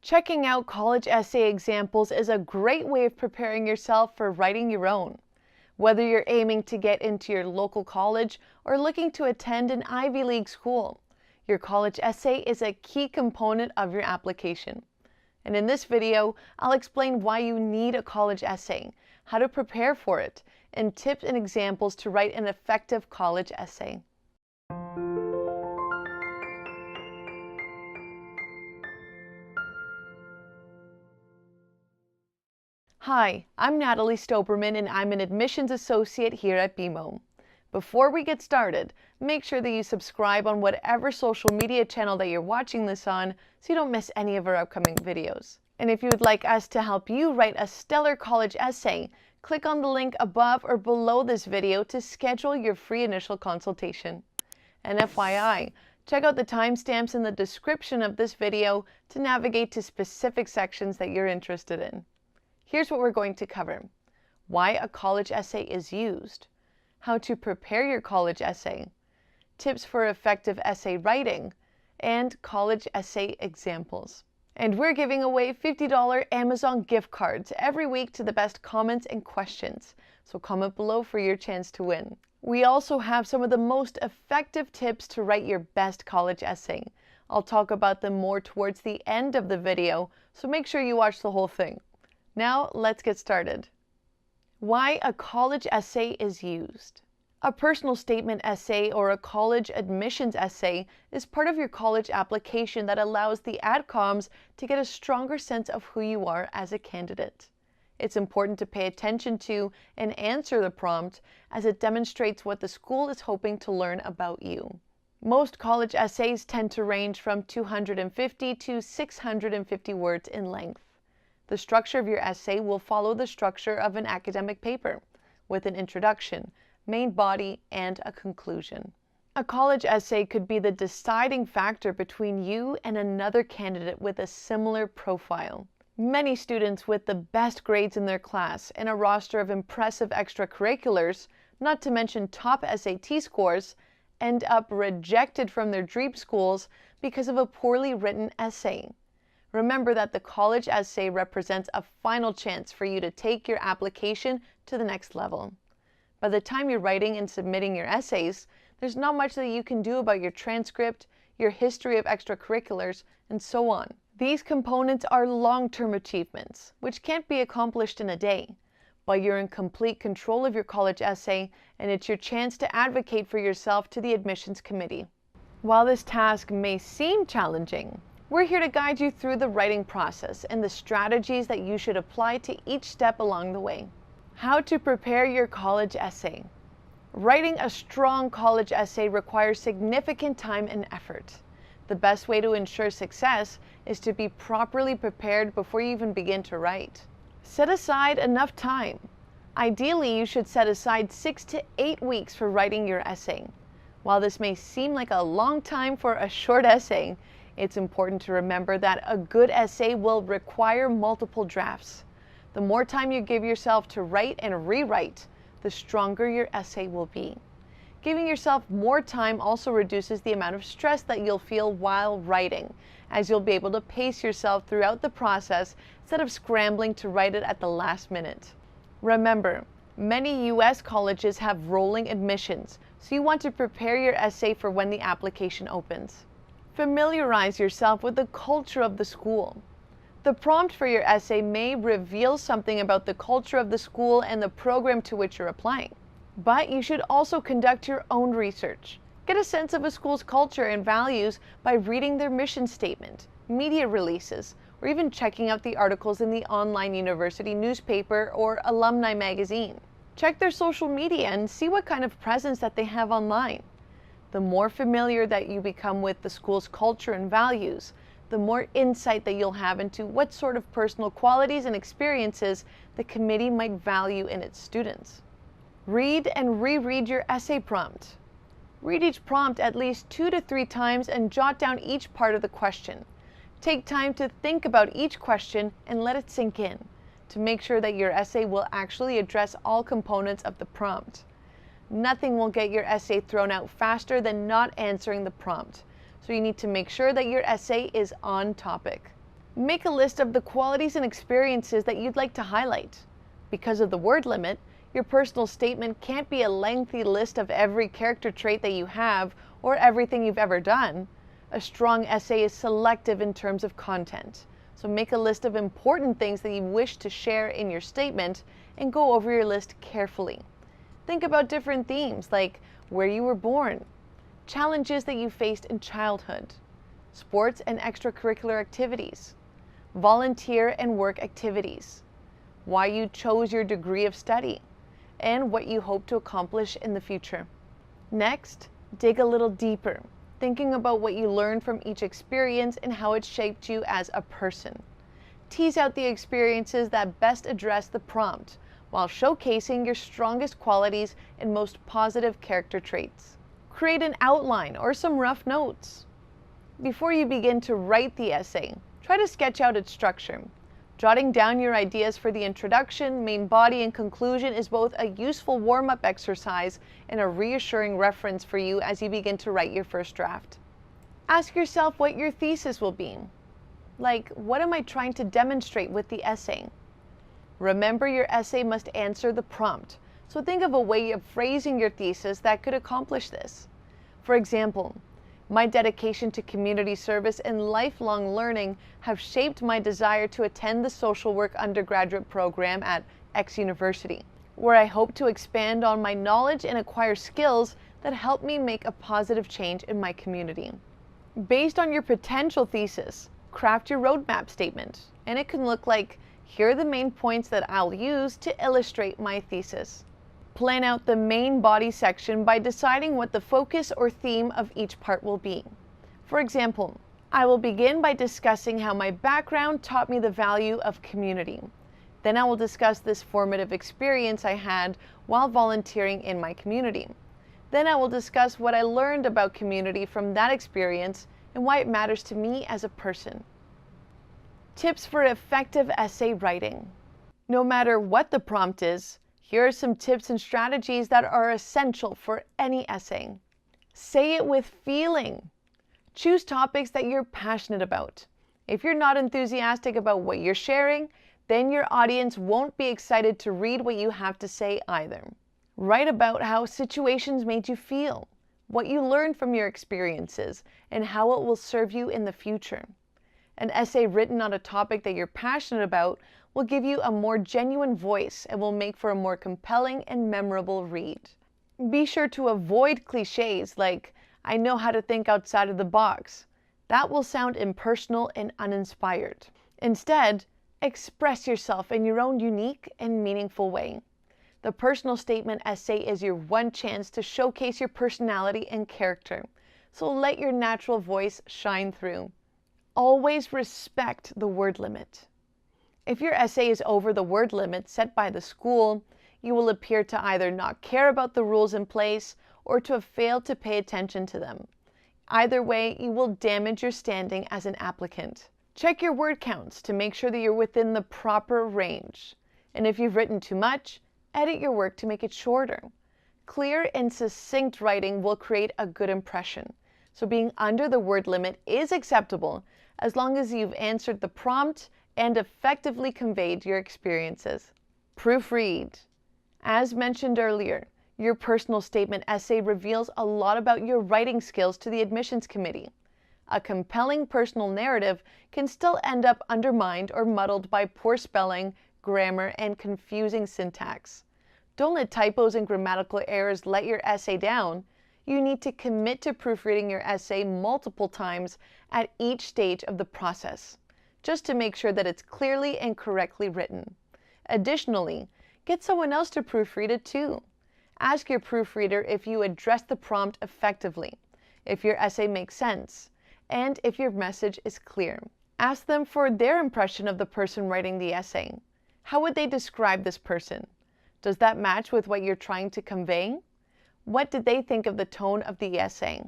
Checking out college essay examples is a great way of preparing yourself for writing your own. Whether you're aiming to get into your local college or looking to attend an Ivy League school, your college essay is a key component of your application. And in this video, I'll explain why you need a college essay, how to prepare for it, and tips and examples to write an effective college essay. Hi, I'm Natalie Stoberman and I'm an admissions associate here at BMO. Before we get started, make sure that you subscribe on whatever social media channel that you're watching this on so you don't miss any of our upcoming videos. And if you would like us to help you write a stellar college essay, click on the link above or below this video to schedule your free initial consultation. And FYI, check out the timestamps in the description of this video to navigate to specific sections that you're interested in. Here's what we're going to cover: why a college essay is used, how to prepare your college essay, tips for effective essay writing, and college essay examples. And we're giving away $50 Amazon gift cards every week to the best comments and questions, so comment below for your chance to win. We also have some of the most effective tips to write your best college essay. I'll talk about them more towards the end of the video, so make sure you watch the whole thing. Now, let's get started. Why a college essay is used. A personal statement essay or a college admissions essay is part of your college application that allows the adcoms to get a stronger sense of who you are as a candidate. It's important to pay attention to and answer the prompt, as it demonstrates what the school is hoping to learn about you. Most college essays tend to range from 250 to 650 words in length. The structure of your essay will follow the structure of an academic paper, with an introduction, main body, and a conclusion. A college essay could be the deciding factor between you and another candidate with a similar profile. Many students with the best grades in their class and a roster of impressive extracurriculars, not to mention top SAT scores, end up rejected from their dream schools because of a poorly written essay. Remember that the college essay represents a final chance for you to take your application to the next level. By the time you're writing and submitting your essays, there's not much that you can do about your transcript, your history of extracurriculars, and so on. These components are long-term achievements, which can't be accomplished in a day, but you're in complete control of your college essay, and it's your chance to advocate for yourself to the admissions committee. While this task may seem challenging, we're here to guide you through the writing process and the strategies that you should apply to each step along the way. How to prepare your college essay. Writing a strong college essay requires significant time and effort. The best way to ensure success is to be properly prepared before you even begin to write. Set aside enough time. Ideally, you should set aside 6 to 8 weeks for writing your essay. While this may seem like a long time for a short essay, it's important to remember that a good essay will require multiple drafts. The more time you give yourself to write and rewrite, the stronger your essay will be. Giving yourself more time also reduces the amount of stress that you'll feel while writing, as you'll be able to pace yourself throughout the process instead of scrambling to write it at the last minute. Remember, many U.S. colleges have rolling admissions, so you want to prepare your essay for when the application opens. Familiarize yourself with the culture of the school. The prompt for your essay may reveal something about the culture of the school and the program to which you're applying. But you should also conduct your own research. Get a sense of a school's culture and values by reading their mission statement, media releases, or even checking out the articles in the online university newspaper or alumni magazine. Check their social media and see what kind of presence that they have online. The more familiar that you become with the school's culture and values, the more insight that you'll have into what sort of personal qualities and experiences the committee might value in its students. Read and reread your essay prompt. Read each prompt at least 2 to 3 times and jot down each part of the question. Take time to think about each question and let it sink in, to make sure that your essay will actually address all components of the prompt. Nothing will get your essay thrown out faster than not answering the prompt, so you need to make sure that your essay is on topic. Make a list of the qualities and experiences that you'd like to highlight. Because of the word limit, your personal statement can't be a lengthy list of every character trait that you have or everything you've ever done. A strong essay is selective in terms of content. So make a list of important things that you wish to share in your statement and go over your list carefully. Think about different themes like where you were born, challenges that you faced in childhood, sports and extracurricular activities, volunteer and work activities, why you chose your degree of study, and what you hope to accomplish in the future. Next, dig a little deeper, thinking about what you learned from each experience and how it shaped you as a person. Tease out the experiences that best address the prompt, while showcasing your strongest qualities and most positive character traits. Create an outline or some rough notes. Before you begin to write the essay, try to sketch out its structure. Jotting down your ideas for the introduction, main body, and conclusion is both a useful warm-up exercise and a reassuring reference for you as you begin to write your first draft. Ask yourself what your thesis will be. Like, what am I trying to demonstrate with the essay? Remember, your essay must answer the prompt, so think of a way of phrasing your thesis that could accomplish this. For example, my dedication to community service and lifelong learning have shaped my desire to attend the social work undergraduate program at X University, where I hope to expand on my knowledge and acquire skills that help me make a positive change in my community. Based on your potential thesis, craft your roadmap statement, and it can look like, here are the main points that I'll use to illustrate my thesis. Plan out the main body section by deciding what the focus or theme of each part will be. For example, I will begin by discussing how my background taught me the value of community. Then I will discuss this formative experience I had while volunteering in my community. Then I will discuss what I learned about community from that experience and why it matters to me as a person. Tips for effective essay writing. No matter what the prompt is, here are some tips and strategies that are essential for any essay. Say it with feeling. Choose topics that you're passionate about. If you're not enthusiastic about what you're sharing, then your audience won't be excited to read what you have to say either. Write about how situations made you feel, what you learned from your experiences, and how it will serve you in the future. An essay written on a topic that you're passionate about will give you a more genuine voice and will make for a more compelling and memorable read. Be sure to avoid cliches like, I know how to think outside of the box. That will sound impersonal and uninspired. Instead, express yourself in your own unique and meaningful way. The personal statement essay is your one chance to showcase your personality and character, so let your natural voice shine through. Always respect the word limit. If your essay is over the word limit set by the school, you will appear to either not care about the rules in place or to have failed to pay attention to them. Either way, you will damage your standing as an applicant. Check your word counts to make sure that you're within the proper range. And if you've written too much, edit your work to make it shorter. Clear and succinct writing will create a good impression. So being under the word limit is acceptable as long as you've answered the prompt and effectively conveyed your experiences. Proofread. As mentioned earlier, your personal statement essay reveals a lot about your writing skills to the admissions committee. A compelling personal narrative can still end up undermined or muddled by poor spelling, grammar, and confusing syntax. Don't let typos and grammatical errors let your essay down. You need to commit to proofreading your essay multiple times at each stage of the process, just to make sure that it's clearly and correctly written. Additionally, get someone else to proofread it too. Ask your proofreader if you address the prompt effectively, if your essay makes sense, and if your message is clear. Ask them for their impression of the person writing the essay. How would they describe this person? Does that match with what you're trying to convey? What did they think of the tone of the essay?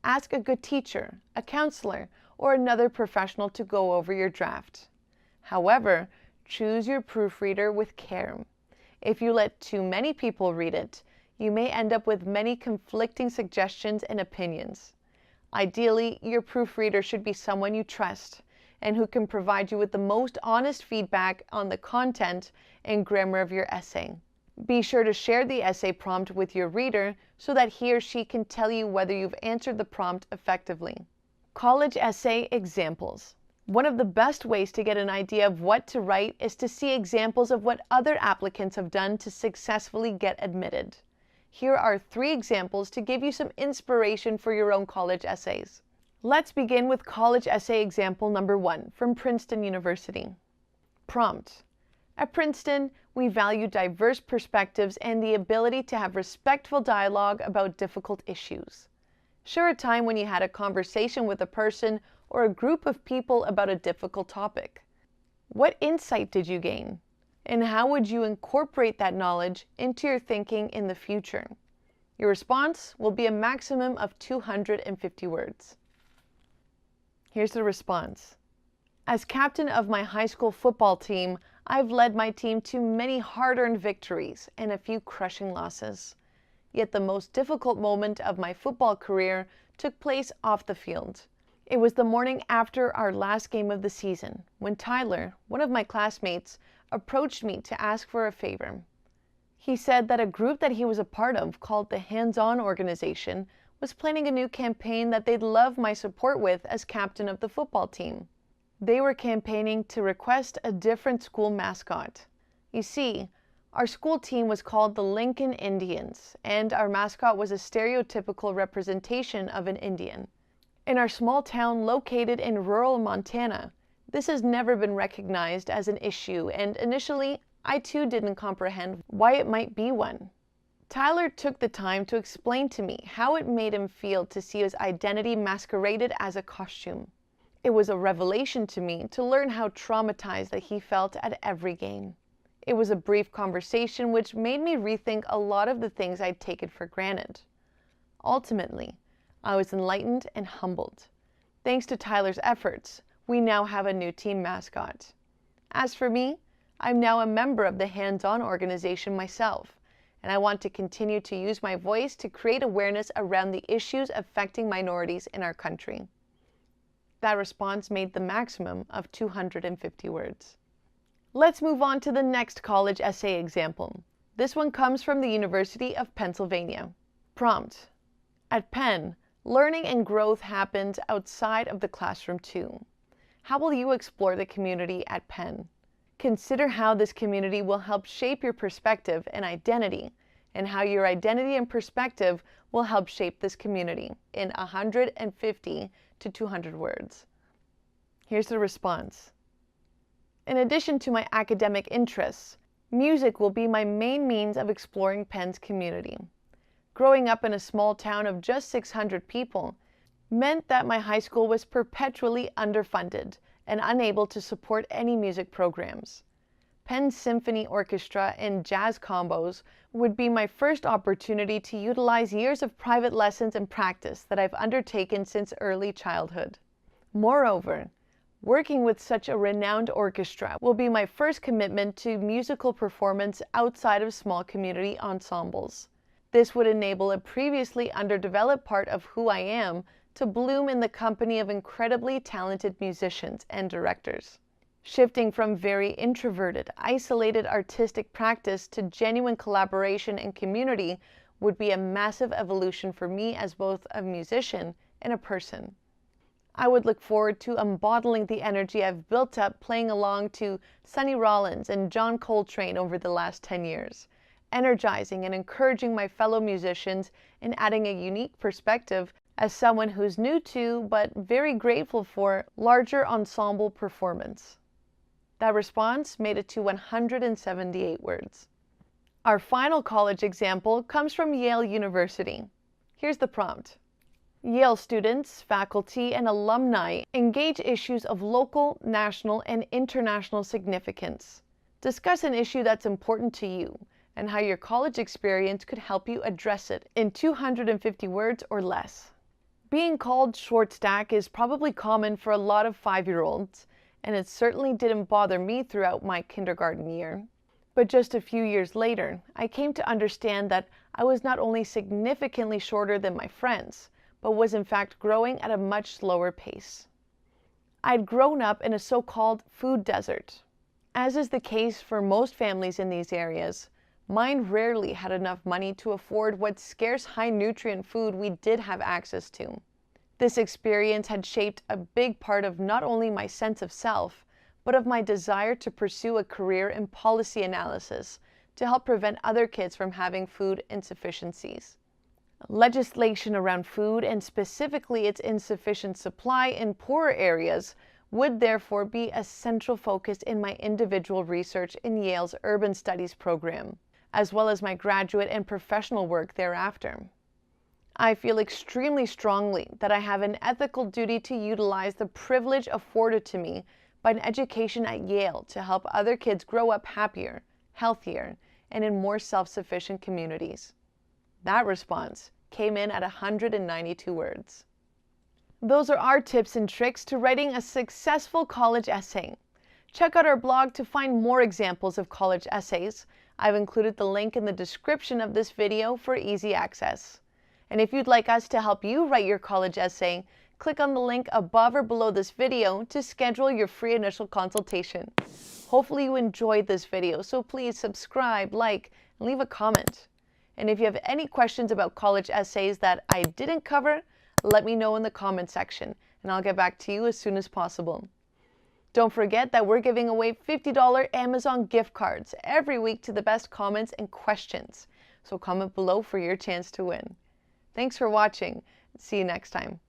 Ask a good teacher, a counselor, or another professional to go over your draft. However, choose your proofreader with care. If you let too many people read it, you may end up with many conflicting suggestions and opinions. Ideally, your proofreader should be someone you trust and who can provide you with the most honest feedback on the content and grammar of your essay. Be sure to share the essay prompt with your reader so that he or she can tell you whether you've answered the prompt effectively. College essay examples. One of the best ways to get an idea of what to write is to see examples of what other applicants have done to successfully get admitted. Here are 3 examples to give you some inspiration for your own college essays. Let's begin with college essay example number 1 from Princeton University. Prompt. At Princeton, we value diverse perspectives and the ability to have respectful dialogue about difficult issues. Share a time when you had a conversation with a person or a group of people about a difficult topic. What insight did you gain? And how would you incorporate that knowledge into your thinking in the future? Your response will be a maximum of 250 words. Here's the response. As captain of my high school football team, I've led my team to many hard-earned victories and a few crushing losses. Yet the most difficult moment of my football career took place off the field. It was the morning after our last game of the season, when Tyler, one of my classmates, approached me to ask for a favor. He said that a group that he was a part of, called the Hands-On organization, was planning a new campaign that they'd love my support with as captain of the football team. They were campaigning to request a different school mascot. You see, our school team was called the Lincoln Indians, and our mascot was a stereotypical representation of an Indian. In our small town located in rural Montana, this has never been recognized as an issue, and initially, I too didn't comprehend why it might be one. Tyler took the time to explain to me how it made him feel to see his identity masqueraded as a costume. It was a revelation to me to learn how traumatized that he felt at every game. It was a brief conversation which made me rethink a lot of the things I'd taken for granted. Ultimately, I was enlightened and humbled. Thanks to Tyler's efforts, we now have a new team mascot. As for me, I'm now a member of the Hands-On organization myself, and I want to continue to use my voice to create awareness around the issues affecting minorities in our country. That response made the maximum of 250 words. Let's move on to the next college essay example. This one comes from the University of Pennsylvania. Prompt. At Penn, learning and growth happens outside of the classroom too. How will you explore the community at Penn? Consider how this community will help shape your perspective and identity, and how your identity and perspective will help shape this community in 150 to 200 words. Here's the response. In addition to my academic interests, music will be my main means of exploring Penn's community. Growing up in a small town of just 600 people meant that my high school was perpetually underfunded and unable to support any music programs. Penn's Symphony Orchestra and jazz combos would be my first opportunity to utilize years of private lessons and practice that I've undertaken since early childhood. Moreover, working with such a renowned orchestra will be my first commitment to musical performance outside of small community ensembles. This would enable a previously underdeveloped part of who I am to bloom in the company of incredibly talented musicians and directors. Shifting from very introverted, isolated artistic practice to genuine collaboration and community would be a massive evolution for me as both a musician and a person. I would look forward to embodying the energy I've built up playing along to Sonny Rollins and John Coltrane over the last 10 years, energizing and encouraging my fellow musicians and adding a unique perspective as someone who's new to, but very grateful for, larger ensemble performance. That response made it to 178 words. Our final college example comes from Yale University. Here's the prompt. Yale students, faculty, and alumni engage issues of local, national, and international significance. Discuss an issue that's important to you and how your college experience could help you address it in 250 words or less. Being called short stack is probably common for a lot of 5-year-olds, and it certainly didn't bother me throughout my kindergarten year. But just a few years later, I came to understand that I was not only significantly shorter than my friends, but was in fact growing at a much slower pace. I'd grown up in a so-called food desert. As is the case for most families in these areas, mine rarely had enough money to afford what scarce high-nutrient food we did have access to. This experience had shaped a big part of not only my sense of self, but of my desire to pursue a career in policy analysis to help prevent other kids from having food insufficiencies. Legislation around food, and specifically its insufficient supply in poorer areas, would therefore be a central focus in my individual research in Yale's Urban Studies program, as well as my graduate and professional work thereafter. I feel extremely strongly that I have an ethical duty to utilize the privilege afforded to me by an education at Yale to help other kids grow up happier, healthier, and in more self-sufficient communities. That response came in at 192 words. Those are our tips and tricks to writing a successful college essay. Check out our blog to find more examples of college essays. I've included the link in the description of this video for easy access. And if you'd like us to help you write your college essay, click on the link above or below this video to schedule your free initial consultation. Hopefully you enjoyed this video, so please subscribe, like, and leave a comment. And if you have any questions about college essays that I didn't cover, let me know in the comment section, and I'll get back to you as soon as possible. Don't forget that we're giving away $50 Amazon gift cards every week to the best comments and questions. So comment below for your chance to win. Thanks for watching. See you next time.